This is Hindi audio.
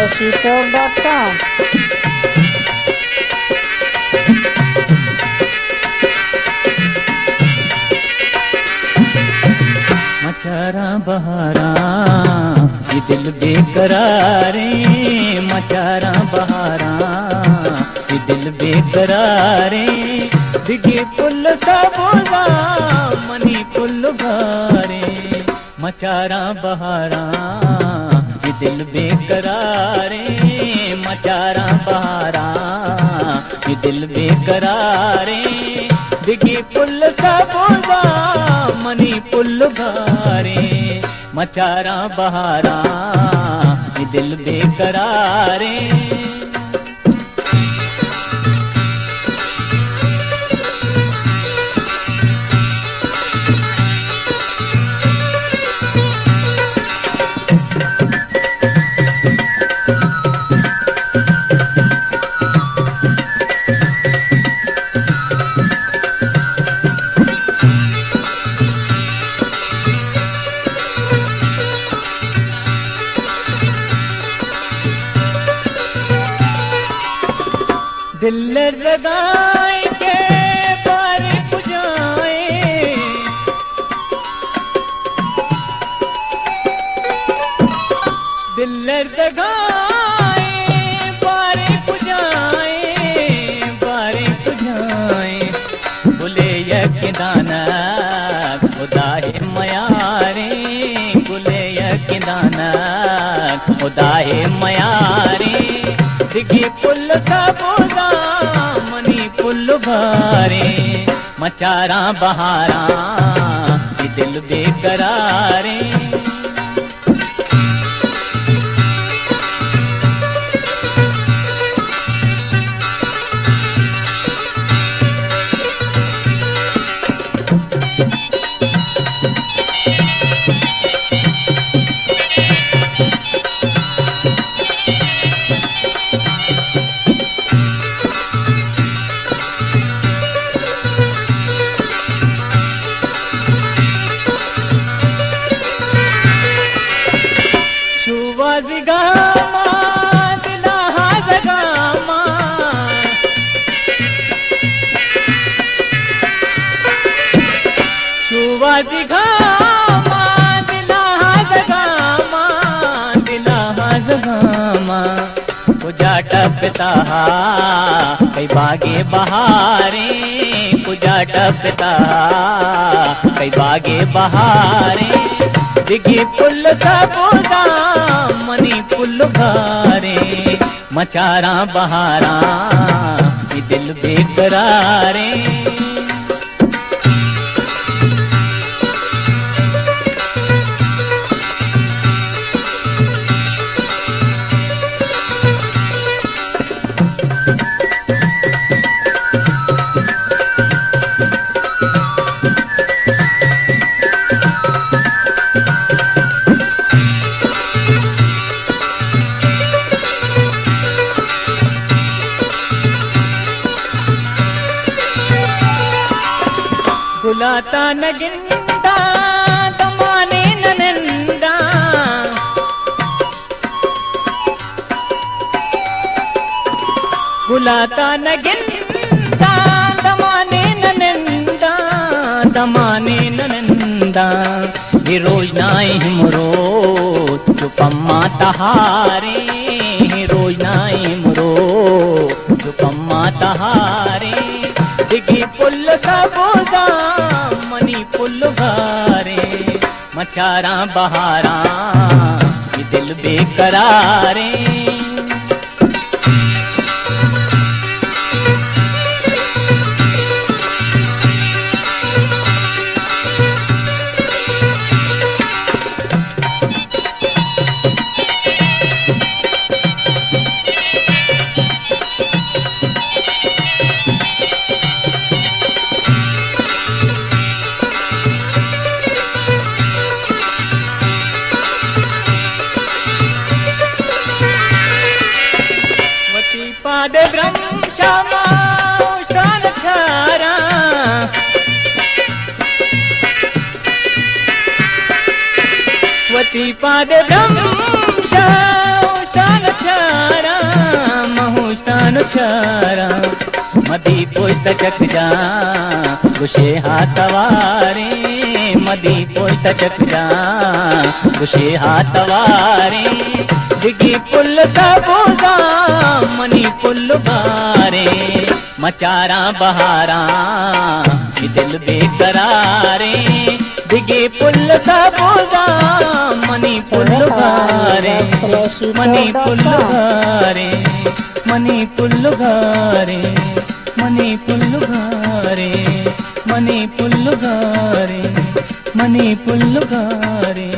www.sheetalk.com. मचारा बहारा ये दिल बेकरारे, मचारा बहारा ये दिल बेकरारे, दिगे पुल सबोला मनी पुल भारे, मचारा बहारा ये दिल बेकरारे, मचारा बहारा ये दिल बेकरारे, दिगे पुल सबोला मनी पुल भारे, मचारा बहारा ये दिल बेकरारे। दिल लगाए के पार पुजाए, दिल लगाए पार पुजाए, पार पुजाए, बोले यकिदाना खुदा है मयारे, बोले यकिदाना खुदा है मयारे, दिगी पुल सबोला मनी पुल भारे, मचारा बहारा ये दिल बेकरारे। ज़गामा दिला ज़गामा, छुआ ज़गामा दिला ज़गामा, दिला ज़गामा, पूजा टपता कई बागे बहारे, पूजा टपता कई बागे बहारे, दिगी पुल सबोला मनी पुल भारे, मचारा बहारा ये दिल बेकरारे। गुलाता न गिंदा दमाने ननंदा, गुलाता न गिंदा दमाने ननंदा, दमाने ननंदा, ये रोज नाई हिमरो चुपम्मा तहारे, रोज नाई हिमरो चुपम्मा तहारे, दिगी पुल सबोला मनी पुल भारे, मचारा बहारा ये दिल बेकरारे। पाद ब्रह्म क्षमा शान छारा, वती पाद ब्रह्म शान छारा, छारा मदी पोस्ट चक जा गुशे हाथवारे मदी पोस्ट चक जा गुशे हाथवारे दिगी पुल सबूजा मनी पुल बारे मचारा बहारा दिल बेकरारे दिगे पुल सबूजा मनी पुल बारे मनी पुल घारे मनी पुल घारे मनी पुल घारे मनी पुल घारे मनी पुल घारे